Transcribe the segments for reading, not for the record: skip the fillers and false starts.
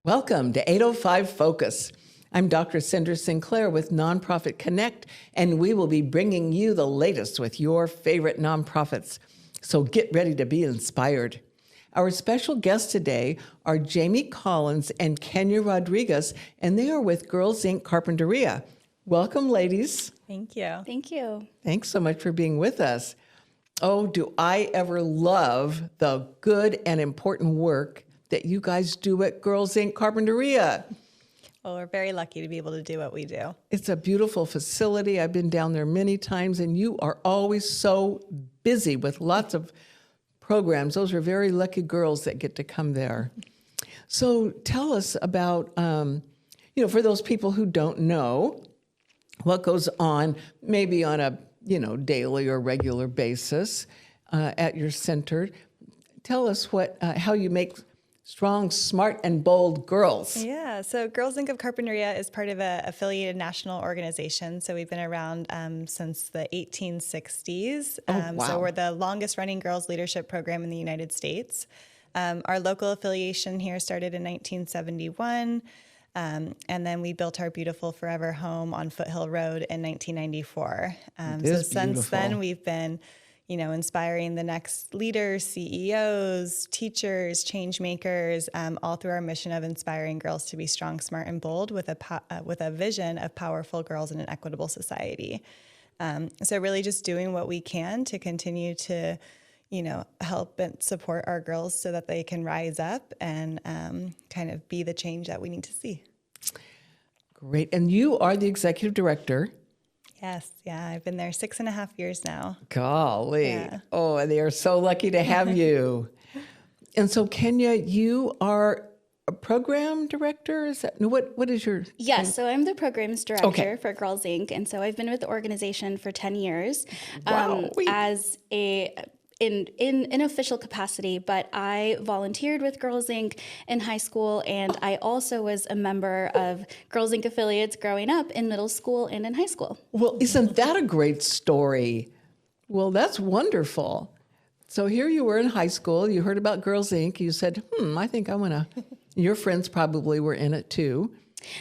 Welcome to 805 Focus. I'm Dr. Cinder Sinclair with Nonprofit Connect, and we will be bringing you the latest with your favorite nonprofits. So get ready to be inspired. Our special guests today are Jamie Collins and Kenya Rodriguez, and they are with Girls Inc. Carpinteria. Welcome, ladies. Thank you. Thank you. Thanks so much for being with us. Oh, do I ever love the good and important work that you guys do at Girls Inc. Carpinteria. Well, we're very lucky to be able to do what we do. It's a beautiful facility. I've been down there many times, and you are always so busy with lots of programs. Those are very lucky girls that get to come there. So tell us about, for those people who don't know, what goes on maybe on a, daily or regular basis at your center. Tell us how you make strong, smart, and bold girls. Yeah, so Girls Inc. of Carpinteria is part of an affiliated national organization. So we've been around since the 1860s. Wow. So we're the longest running girls leadership program in the United States. Our local affiliation here started in 1971. And then we built our beautiful forever home on Foothill Road in 1994. So since then, we've been inspiring the next leaders, CEOs, teachers, change makers, all through our mission of inspiring girls to be strong, smart, and bold with a vision of powerful girls in an equitable society. So really just doing what we can to continue to, help and support our girls so that they can rise up and kind of be the change that we need to see. Great. And you are the executive director. Yes. Yeah. I've been there 6.5 years now. Golly. Yeah. Oh, and they are so lucky to have you. And so, Kenya, you are a program director? Is that what is your Yes, so I'm the programs director for Girls Inc. And so I've been with the organization for 10 years as in official capacity, but I volunteered with Girls Inc. in high school, and I also was a member of Girls Inc. affiliates growing up in middle school and in high school. Well, isn't that a great story? Well, that's wonderful. So here you were in high school, you heard about Girls Inc., you said, I think I want to, your friends probably were in it too.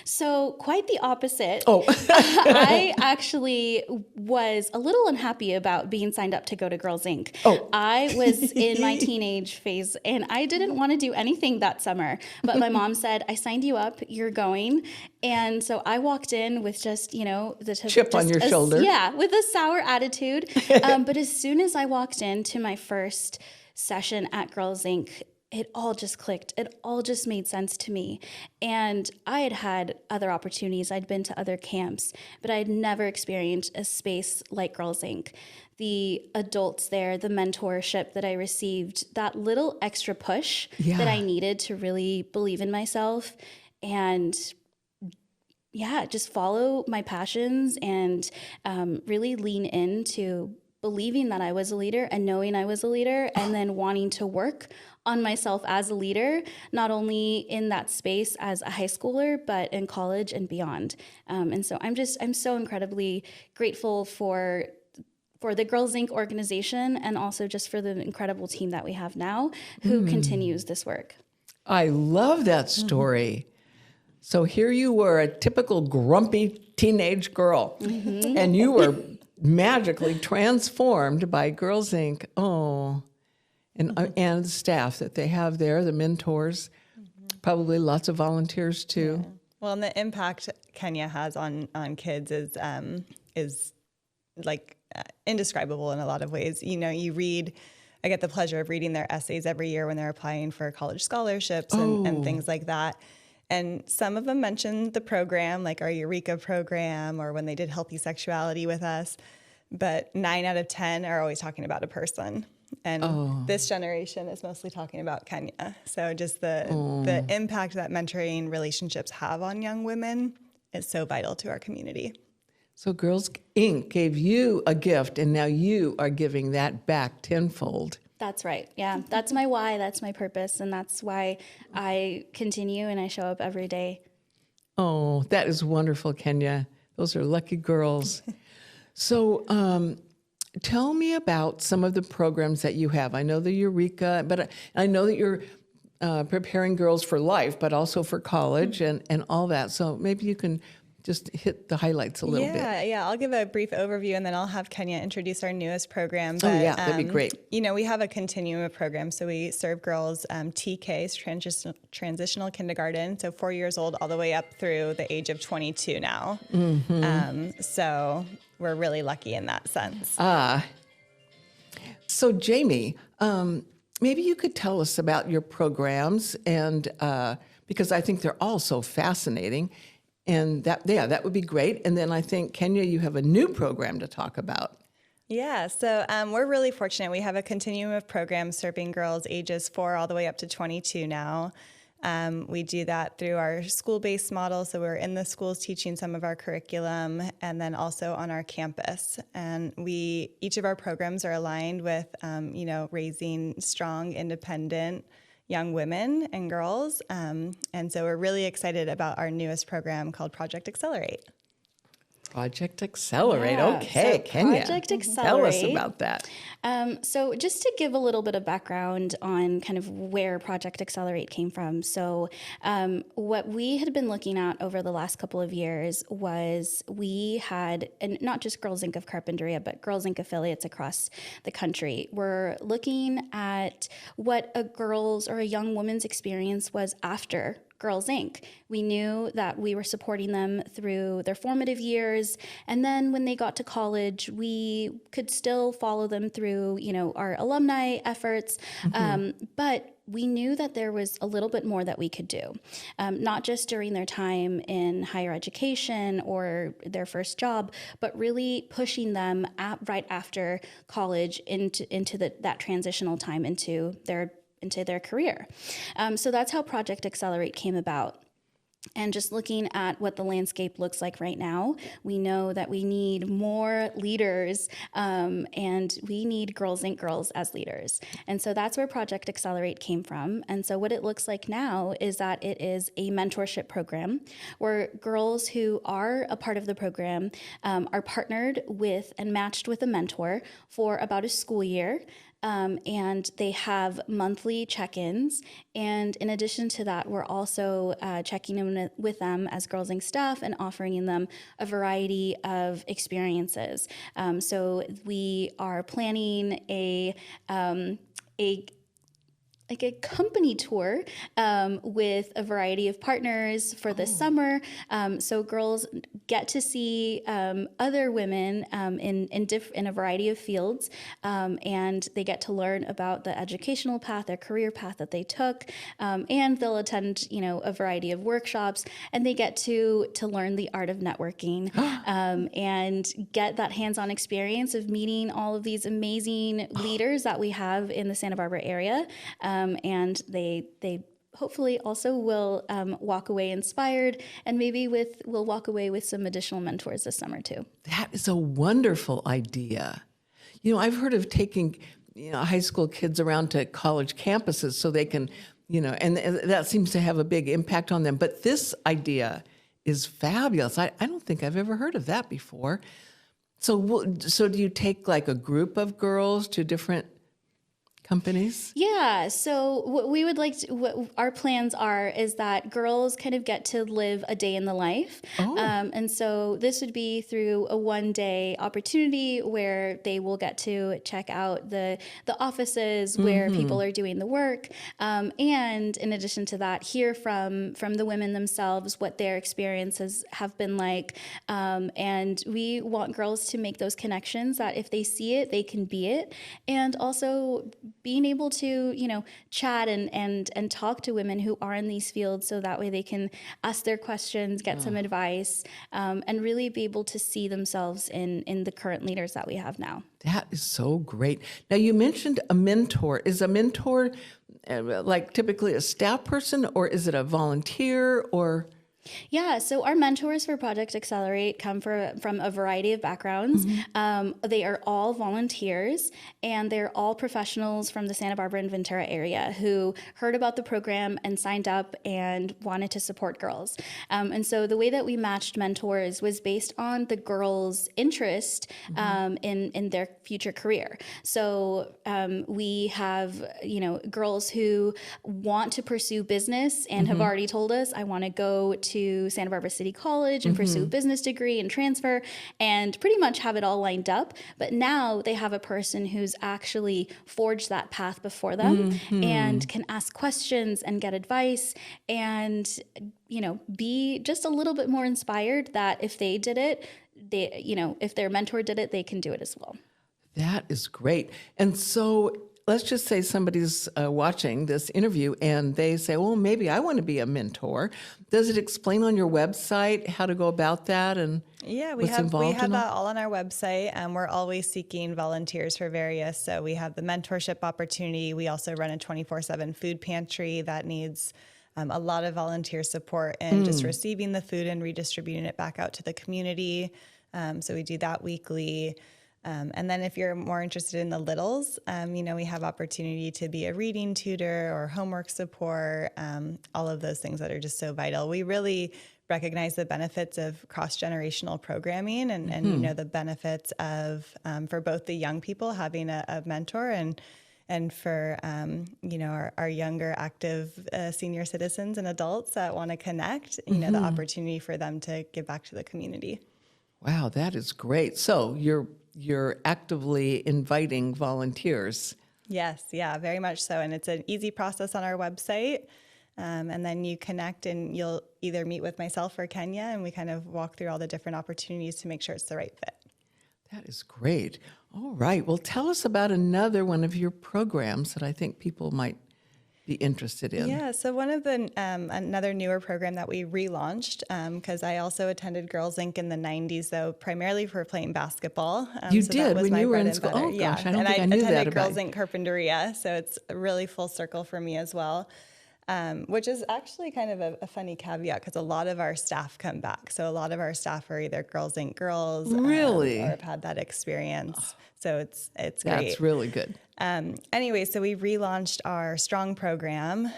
So quite the opposite. Oh. I actually was a little unhappy about being signed up to go to Girls Inc. Oh. I was in my teenage phase and I didn't want to do anything that summer. But my mom said, I signed you up, you're going. And so I walked in with just, the chip on your shoulder. Yeah, with a sour attitude. But as soon as I walked into my first session at Girls Inc., it all just clicked. It all just made sense to me. And I had other opportunities. I'd been to other camps, but I'd never experienced a space like Girls Inc. The adults there, the mentorship that I received, that little extra push that I needed to really believe in myself and just follow my passions and really lean into believing that I was a leader and knowing I was a leader and then wanting to work on myself as a leader, not only in that space as a high schooler, but in college and beyond. And so I'm so incredibly grateful for the Girls Inc. organization and also just for the incredible team that we have now who continues this work. I love that story. So here you were, a typical grumpy teenage girl, and you were magically transformed by Girls Inc. Oh, and the staff that they have there, the mentors, probably lots of volunteers too. Yeah. Well, and the impact Kenya has on kids is like indescribable in a lot of ways. I get the pleasure of reading their essays every year when they're applying for college scholarships and things like that. And some of them mention the program, like our Eureka program, or when they did healthy sexuality with us. But 9 out of 10 are always talking about a person. And this generation is mostly talking about Kenya. So just the impact that mentoring relationships have on young women is so vital to our community. So Girls Inc. gave you a gift, and now you are giving that back tenfold. That's right. Yeah, that's my why. That's my purpose. And that's why I continue and I show up every day. Oh, that is wonderful, Kenya. Those are lucky girls. So tell me about some of the programs that you have. I know the Eureka, but I know that you're preparing girls for life, but also for college and all that. So maybe you can just hit the highlights a little bit. Yeah. I'll give a brief overview, and then I'll have Kenya introduce our newest program. Oh, yeah, that'd be great. We have a continuum of programs. So we serve girls TKs, transitional kindergarten, so 4 years old all the way up through the age of 22 now. So we're really lucky in that sense. So Jamie, maybe you could tell us about your programs, and because I think they're all so fascinating. And that would be great. And then I think, Kenya, you have a new program to talk about. Yeah, so we're really fortunate. We have a continuum of programs serving girls ages 4 all the way up to 22 now. We do that through our school-based model. So we're in the schools teaching some of our curriculum, and then also on our campus. And each of our programs are aligned with, raising strong, independent young women and girls. And so we're really excited about our newest program called Project Accelerate. Project Accelerate. Yeah, Okay, so Kenya. Project Tell us Accelerate. about that. So just to give a little bit of background on kind of where Project Accelerate came from. So what we had been looking at over the last couple of years was we had, and not just Girls Inc. of Carpinteria, but Girls Inc. affiliates across the country. We're looking at what a girl's or a young woman's experience was after Girls Inc. We knew that we were supporting them through their formative years, and then when they got to college, we could still follow them through, our alumni efforts. But we knew that there was a little bit more that we could do, not just during their time in higher education or their first job, but really pushing them right after college into that transitional time into their career. So that's how Project Accelerate came about. And just looking at what the landscape looks like right now, we know that we need more leaders, and we need Girls Inc. girls as leaders. And so that's where Project Accelerate came from. And so what it looks like now is that it is a mentorship program where girls who are a part of the program are partnered with and matched with a mentor for about a school year. And they have monthly check-ins. And in addition to that, we're also checking in with them as Girls Inc. staff and offering them a variety of experiences. So we are planning a company tour with a variety of partners for the summer. So girls get to see other women in a variety of fields, and they get to learn about the educational path, their career path that they took, and they'll attend, a variety of workshops, and they get to learn the art of networking and get that hands-on experience of meeting all of these amazing leaders that we have in the Santa Barbara area. And they hopefully also will walk away inspired, and maybe we'll walk away with some additional mentors this summer too. That is a wonderful idea. I've heard of taking high school kids around to college campuses so they can, and that seems to have a big impact on them. But this idea is fabulous. I don't think I've ever heard of that before. So do you take like a group of girls to different companies? Yeah. So what our plans is that girls kind of get to live a day in the life. And so this would be through a 1-day opportunity where they will get to check out the offices where people are doing the work. And in addition to that, hear from the women themselves what their experiences have been like. And we want girls to make those connections that if they see it, they can be it. And also being able to, chat and talk to women who are in these fields, so that way they can ask their questions, get some advice, and really be able to see themselves in the current leaders that we have now. That is so great. Now, you mentioned a mentor. Is a mentor like typically a staff person, or is it a volunteer, or? Yeah, so our mentors for Project Accelerate come from a variety of backgrounds. They are all volunteers, and they're all professionals from the Santa Barbara and Ventura area who heard about the program and signed up and wanted to support girls. And so the way that we matched mentors was based on the girls' interest in their future career. So we have, girls who want to pursue business and have already told us, I want to go to Santa Barbara City College and pursue a business degree and transfer and pretty much have it all lined up. But now they have a person who's actually forged that path before them and can ask questions and get advice and, be just a little bit more inspired that if they did it, if their mentor did it, they can do it as well. That is great. And so let's just say somebody's watching this interview and they say, well, maybe I want to be a mentor. Does it explain on your website how to go about that? And yeah, we what's have involved in that all on our website, and we're always seeking volunteers for various. So we have the mentorship opportunity. We also run a 24/7 food pantry that needs a lot of volunteer support and just receiving the food and redistributing it back out to the community. So we do that weekly. And then if you're more interested in the littles, we have opportunity to be a reading tutor or homework support, all of those things that are just so vital. We really recognize the benefits of cross-generational programming and the benefits of, for both the young people having a mentor and for, our younger active senior citizens and adults that want to connect, the opportunity for them to give back to the community. wow, that is great. So you're actively inviting volunteers. Yes, yeah, very much so. And it's an easy process on our website. And then you connect and you'll either meet with myself or Kenya, and we kind of walk through all the different opportunities to make sure it's the right fit. That is great. All right. Well, tell us about another one of your programs that I think people might be interested in. Yeah, so one of the another newer program that we relaunched, because I also attended Girls Inc. in the 90s, though primarily for playing basketball. You so did that was when my you were bread in and school. butter. Oh, Yeah, gosh, I don't and think I I knew that attended about Girls Inc. Carpinteria, so it's really full circle for me as well. Which is actually kind of a funny caveat because a lot of our staff come back. So a lot of our staff are either Girls Inc. girls, Really? or have had that experience. So it's great. That's really good. Anyway, so we relaunched our Strong program.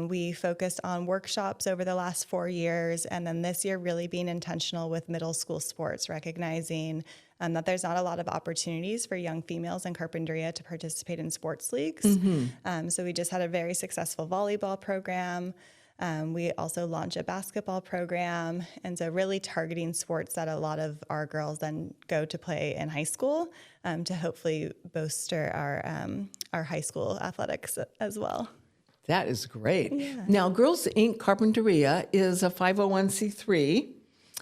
We focused on workshops over the last 4 years, and then this year really being intentional with middle school sports, recognizing that there's not a lot of opportunities for young females in Carpinteria to participate in sports leagues. So we just had a very successful volleyball program. We also launched a basketball program, and so really targeting sports that a lot of our girls then go to play in high school to hopefully bolster our high school athletics as well. That is great. Yeah. Now, Girls Inc. Carpinteria is a 501c3.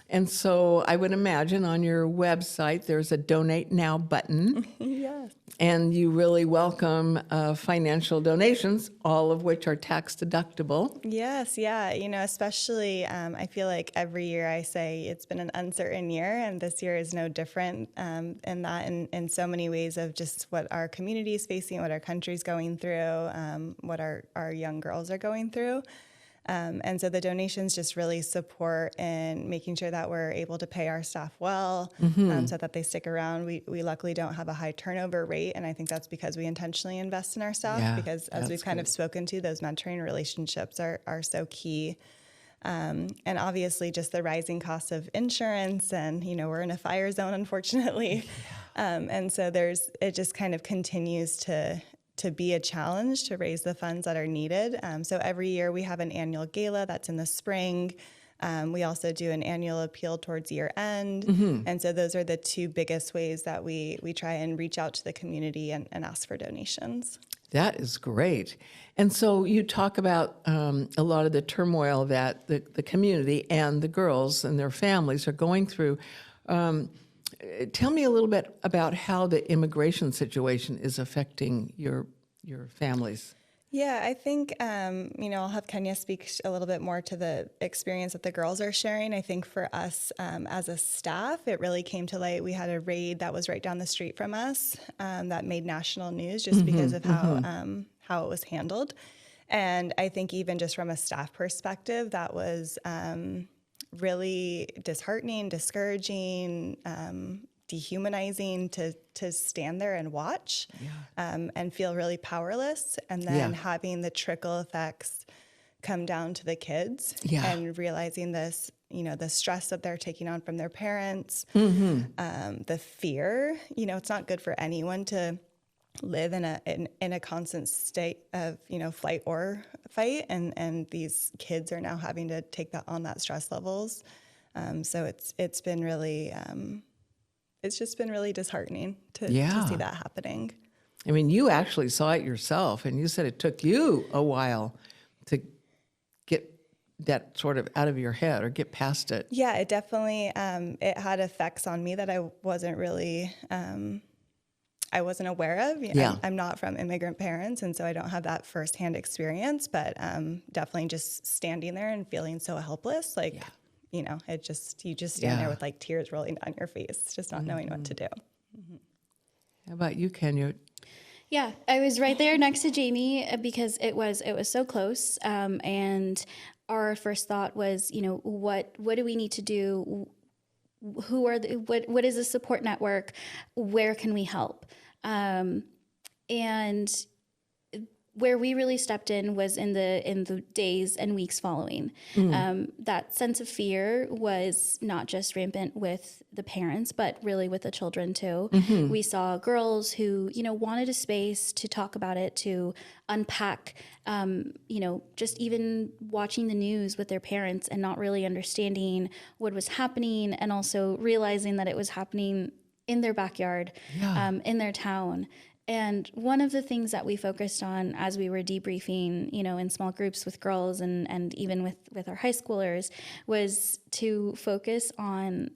And so I would imagine on your website there's a Donate Now button. Yes. And you really welcome financial donations, all of which are tax deductible. Yes, yeah. Especially I feel like every year I say it's been an uncertain year, and this year is no different in that in so many ways of just what our community is facing, what our country's going through, what our young girls are going through. And so the donations just really support in making sure that we're able to pay our staff well, so that they stick around. We luckily don't have a high turnover rate, and I think that's because we intentionally invest in our staff, because as we've kind of spoken to, those mentoring relationships are so key. And obviously just the rising cost of insurance, and we're in a fire zone, unfortunately. And so it just kind of continues to be a challenge to raise the funds that are needed. So every year we have an annual gala that's in the spring. We also do an annual appeal towards year end. And so those are the two biggest ways that we try and reach out to the community and ask for donations. That is great. And so you talk about a lot of the turmoil that the community and the girls and their families are going through. Tell me a little bit about how the immigration situation is affecting your families. Yeah, I think, I'll have Kenya speak a little bit more to the experience that the girls are sharing. I think for us as a staff, it really came to light. We had a raid that was right down the street from us that made national news just because of how it was handled. And I think even just from a staff perspective, that was really disheartening, discouraging, dehumanizing to stand there and watch and feel really powerless. And then having the trickle effects come down to the kids and realizing this, the stress that they're taking on from their parents, the fear, it's not good for anyone to live in a constant state of, flight or fight. And these kids are now having to take that stress levels. So it's been really, it's just been really disheartening to see that happening. I mean, you actually saw it yourself, and you said it took you a while to get that sort of out of your head or get past it. Yeah, it definitely, it had effects on me that I wasn't really, I wasn't aware of. I'm not from immigrant parents, and so I don't have that firsthand experience, but definitely just standing there and feeling so helpless, you just stand there with like tears rolling down your face, just not knowing what to do. How about you, Kenya? Yeah, I was right there next to Jamie because it was so close. And our first thought was, what do we need to do? What is a support network? Where can we help? And where we really stepped in was in the days and weeks following. That sense of fear was not just rampant with the parents, but really with the children too. We saw girls who, wanted a space to talk about it, to unpack, just even watching the news with their parents and not really understanding what was happening, and also realizing that it was happening in their backyard, in their town. And one of the things that we focused on as we were debriefing, in small groups with girls and even with our high schoolers, was to focus on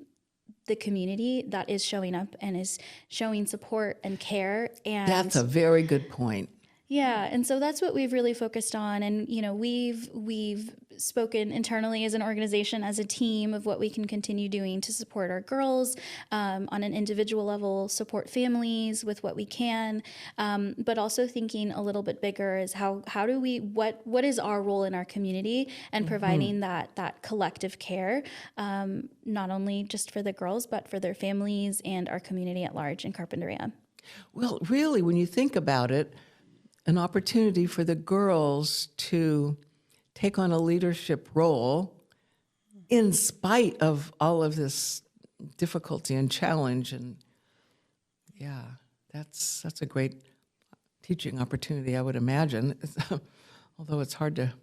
the community that is showing up and is showing support and care. And That's a very good point. Yeah, and so that's what we've really focused on, and we've spoken internally as an organization, as a team, of what we can continue doing to support our girls on an individual level, support families with what we can, but also thinking a little bit bigger is how do we what is our role in our community and providing that collective care, not only just for the girls but for their families and our community at large in Carpinteria. Well, really, when you think about it, an opportunity for the girls to take on a leadership role in spite of all of this difficulty and challenge. And that's a great teaching opportunity, I would imagine, although it's hard to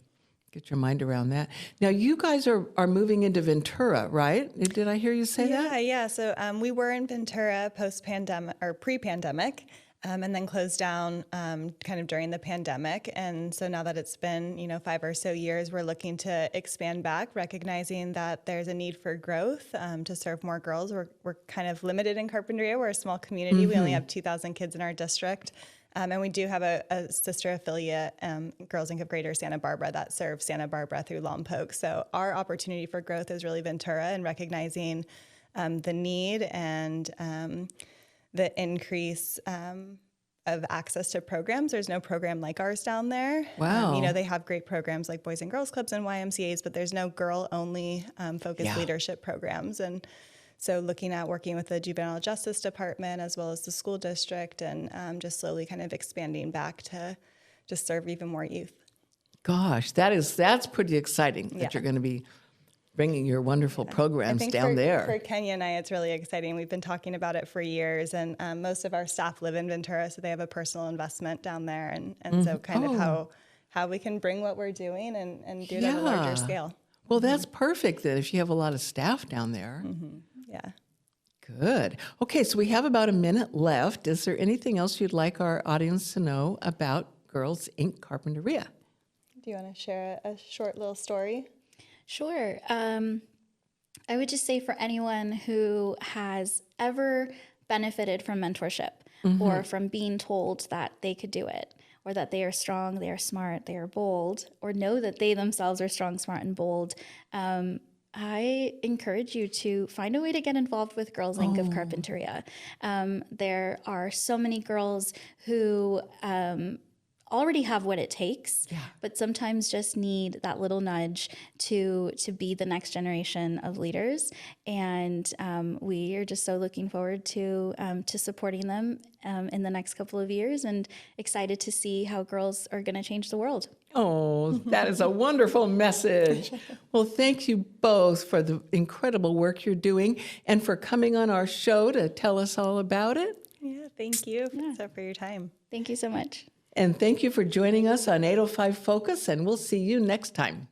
get your mind around that. Now, you guys are moving into Ventura, right? Did I hear you say that? Yeah. So we were in Ventura post-pandemic or pre-pandemic. And then closed down kind of during the pandemic. And so now that it's been, 5 or so years, we're looking to expand back, recognizing that there's a need for growth to serve more girls. We're kind of limited in Carpinteria. We're a small community. We only have 2,000 kids in our district. And we do have a sister affiliate, Girls Inc. of Greater Santa Barbara, that serves Santa Barbara through Lompoc. So our opportunity for growth is really Ventura, and recognizing the need and the increase of access to programs. There's no program like ours down there. Wow. They have great programs like Boys and Girls Clubs and YMCAs, but there's no girl-only focused leadership programs. And so looking at working with the Juvenile Justice Department as well as the school district, and just slowly kind of expanding back to just serve even more youth. Gosh, that's pretty exciting that you're going to be bringing your wonderful programs down there. For Kenya and I, it's really exciting. We've been talking about it for years, and most of our staff live in Ventura, so they have a personal investment down there, and so kind of how we can bring what we're doing and do it at a larger scale. Well, that's perfect then if you have a lot of staff down there. Yeah. Good. Okay, so we have about a minute left. Is there anything else you'd like our audience to know about Girls Inc. Carpinteria? Do you want to share a short little story? Sure. I would just say for anyone who has ever benefited from mentorship or from being told that they could do it, or that they are strong, they are smart, they are bold, or know that they themselves are strong, smart, and bold, I encourage you to find a way to get involved with Girls Inc. of Carpinteria. There are so many girls who already have what it takes, but sometimes just need that little nudge to be the next generation of leaders. And we are just so looking forward to supporting them in the next couple of years, and excited to see how girls are going to change the world. Oh, that is a wonderful message. Well, thank you both for the incredible work you're doing and for coming on our show to tell us all about it. Yeah, thank you for your time. Thank you so much. And thank you for joining us on 805 Focus, and we'll see you next time.